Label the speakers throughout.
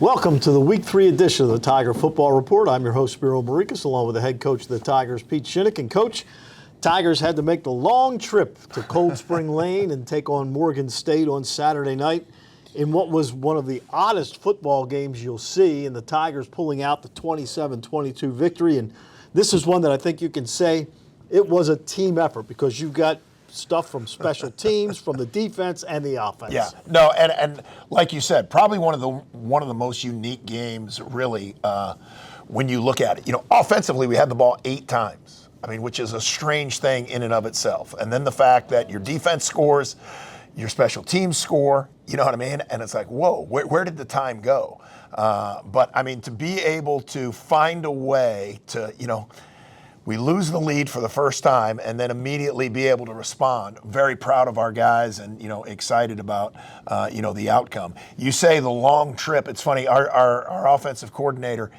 Speaker 1: Welcome to the Week 3 edition of the Tiger Football Report. I'm your host, Spiro Marikas, along with the head coach of the Tigers, Pete Shinnick. And Coach, Tigers had to make the long trip to Cold Spring Lane and take on Morgan State on Saturday night in what was one of the oddest football games you'll see, and the Tigers pulling out the 27-22 victory. And this is one that I think you can say it was a team effort because you've got stuff from special teams, from the defense and the offense.
Speaker 2: Yeah, no, and like you said, probably one of the most unique games, really, when you look at it. You know, offensively, we had the ball 8 times. I mean, which is a strange thing in and of itself. And then the fact that your defense scores, your special teams score, you know what I mean? And it's like, whoa, where did the time go? But I mean, to be able to find a way to, you know, we lose the lead for the first time and then immediately be able to respond. Very proud of our guys and, you know, excited about, the outcome. You say the long trip. It's funny, our offensive coordinator,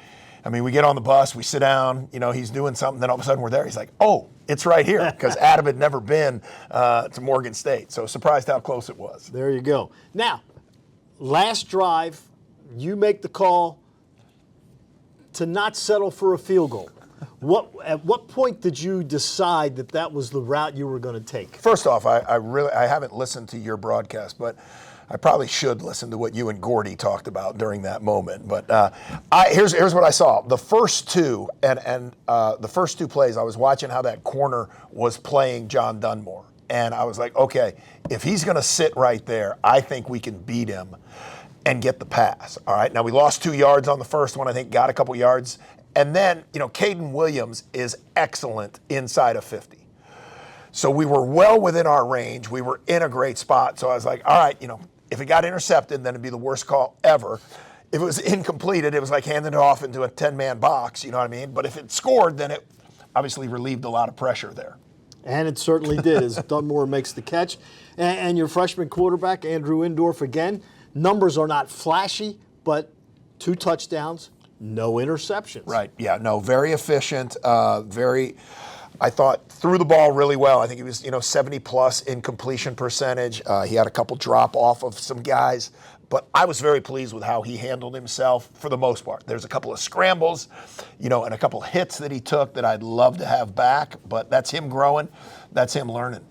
Speaker 2: I mean, we get on the bus, we sit down, you know, he's doing something, then all of a sudden we're there. He's like, oh, it's right here, because Adam had never been to Morgan State. So surprised how close it was.
Speaker 1: There you go. Now, last drive, you make the call to not settle for a field goal. At what point did you decide that was the route you were going to take?
Speaker 2: First off, I haven't listened to your broadcast, but I probably should listen to what you and Gordy talked about during that moment. But here's what I saw. The first two the first two plays, I was watching how that corner was playing John Dunmore, and I was like, okay, if he's going to sit right there, I think we can beat him and get the pass. All right. Now we lost 2 yards on the first one. I think got a couple yards. And then, you know, Caden Williams is excellent inside of 50. So we were well within our range. We were in a great spot. So I was like, all right, you know, if it got intercepted, then it'd be the worst call ever. If it was incompleted, it was like handing it off into a 10-man box, you know what I mean? But if it scored, then it obviously relieved a lot of pressure there.
Speaker 1: And it certainly did, as Dunmore makes the catch. And your freshman quarterback, Andrew Indorf, again, numbers are not flashy, but 2 touchdowns. No interceptions.
Speaker 2: Right, yeah, no, very efficient, I thought threw the ball really well. I think he was, 70+ in completion percentage. He had a couple drop off of some guys, but I was very pleased with how he handled himself for the most part. There's a couple of scrambles, and a couple hits that he took that I'd love to have back, but that's him growing, that's him learning.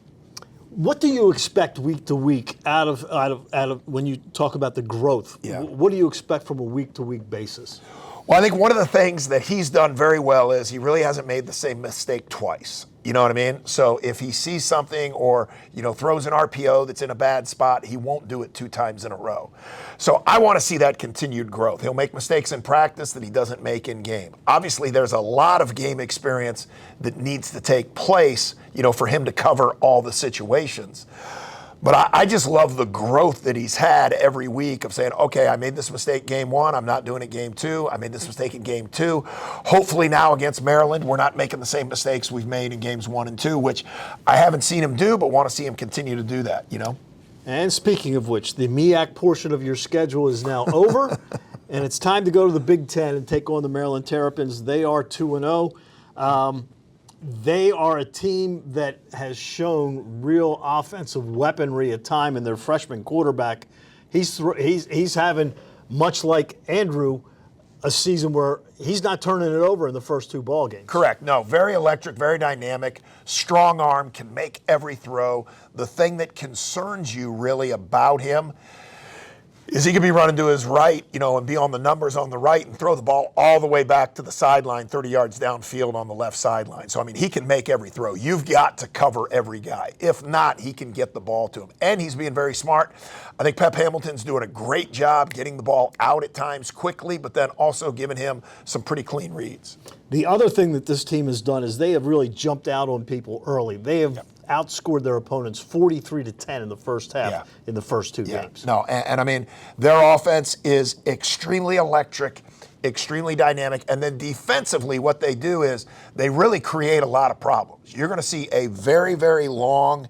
Speaker 1: What do you expect week to week out of when you talk about the growth?
Speaker 2: Yeah.
Speaker 1: What do you expect from a week-to-week basis?
Speaker 2: Well, I think one of the things that he's done very well is he really hasn't made the same mistake twice. You know what I mean? So if he sees something or, throws an RPO that's in a bad spot, he won't do it 2 times in a row. So I want to see that continued growth. He'll make mistakes in practice that he doesn't make in game. Obviously, there's a lot of game experience that needs to take place, for him to cover all the situations. But I just love the growth that he's had every week of saying, okay, I made this mistake game 1. I'm not doing it game 2. I made this mistake in game 2. Hopefully now against Maryland, we're not making the same mistakes we've made in games 1 and 2, which I haven't seen him do, but want to see him continue to do that,
Speaker 1: And speaking of which, the MEAC portion of your schedule is now over, and it's time to go to the Big Ten and take on the Maryland Terrapins. They are 2-0. They are a team that has shown real offensive weaponry at time in their freshman quarterback. He's having, much like Andrew, a season where he's not turning it over in the first 2 ball games.
Speaker 2: Correct. No, very electric, very dynamic, strong arm, can make every throw. The thing that concerns you really about him is he could be running to his right, and be on the numbers on the right and throw the ball all the way back to the sideline, 30 yards downfield on the left sideline. So, he can make every throw. You've got to cover every guy. If not, he can get the ball to him. And he's being very smart. I think Pep Hamilton's doing a great job getting the ball out at times quickly, but then also giving him some pretty clean reads.
Speaker 1: The other thing that this team has done is they have really jumped out on people early. They have outscored their opponents 43-10 in the first half in the first 2 games.
Speaker 2: No, and their offense is extremely electric, extremely dynamic, and then defensively what they do is they really create a lot of problems. You're going to see a very, very long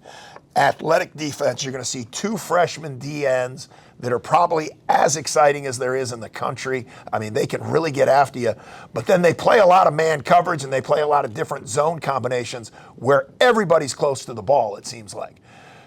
Speaker 2: athletic defense. You're going to see 2 freshman DNs that are probably as exciting as there is in the country. They can really get after you. But then they play a lot of man coverage and they play a lot of different zone combinations where everybody's close to the ball, it seems like.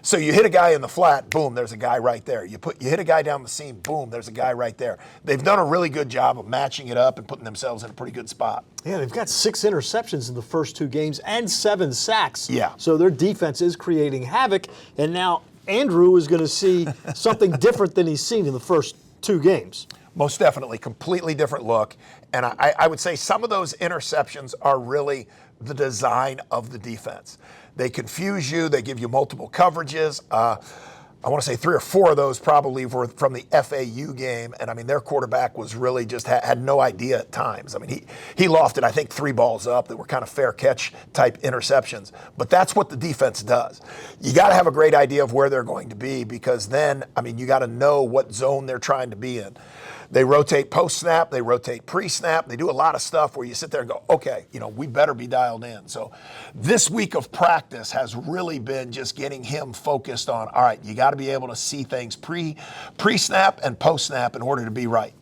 Speaker 2: So you hit a guy in the flat, boom, there's a guy right there. You hit a guy down the seam, boom, there's a guy right there. They've done a really good job of matching it up and putting themselves in a pretty good spot.
Speaker 1: Yeah, they've got 6 interceptions in the first 2 games and 7 sacks.
Speaker 2: Yeah.
Speaker 1: So their defense is creating havoc, and now Andrew is going to see something different than he's seen in the first 2 games.
Speaker 2: Most definitely, completely different look. And I would say some of those interceptions are really the design of the defense. They confuse you. They give you multiple coverages. I want to say 3 or 4 of those probably were from the FAU game. And I mean, their quarterback was really just had no idea at times. I mean, he lofted, I think, 3 balls up that were kind of fair catch type interceptions. But that's what the defense does. You got to have a great idea of where they're going to be, because then, I mean, you got to know what zone they're trying to be in. They rotate post-snap, they rotate pre-snap. They do a lot of stuff where you sit there and go, okay, we better be dialed in. So this week of practice has really been just getting him focused on, all right, you got to be able to see things pre-snap and post-snap in order to be right.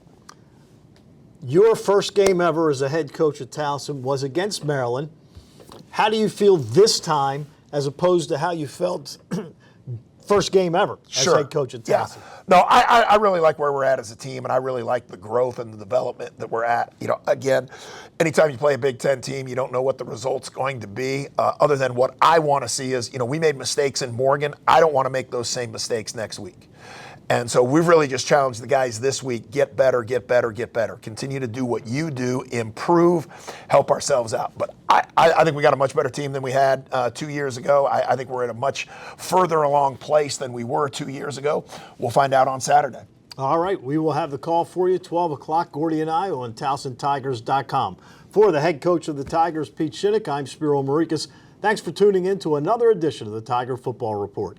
Speaker 1: Your first game ever as a head coach at Towson was against Maryland. How do you feel this time as opposed to how you felt first game ever as head coach at Towson?
Speaker 2: Yeah. No, I really like where we're at as a team, and I really like the growth and the development that we're at. Again, anytime you play a Big Ten team, you don't know what the result's going to be, other than what I want to see is, we made mistakes in Morgan. I don't want to make those same mistakes next week. And so we've really just challenged the guys this week, get better, get better, get better. Continue to do what you do, improve, help ourselves out. But I think we got a much better team than we had 2 years ago. I think we're at a much further along place than we were 2 years ago. We'll find out on Saturday.
Speaker 1: All right, we will have the call for you, 12 o'clock, Gordy and I, on TowsonTigers.com. For the head coach of the Tigers, Pete Shinnick, I'm Spiro Marikas. Thanks for tuning in to another edition of the Tiger Football Report.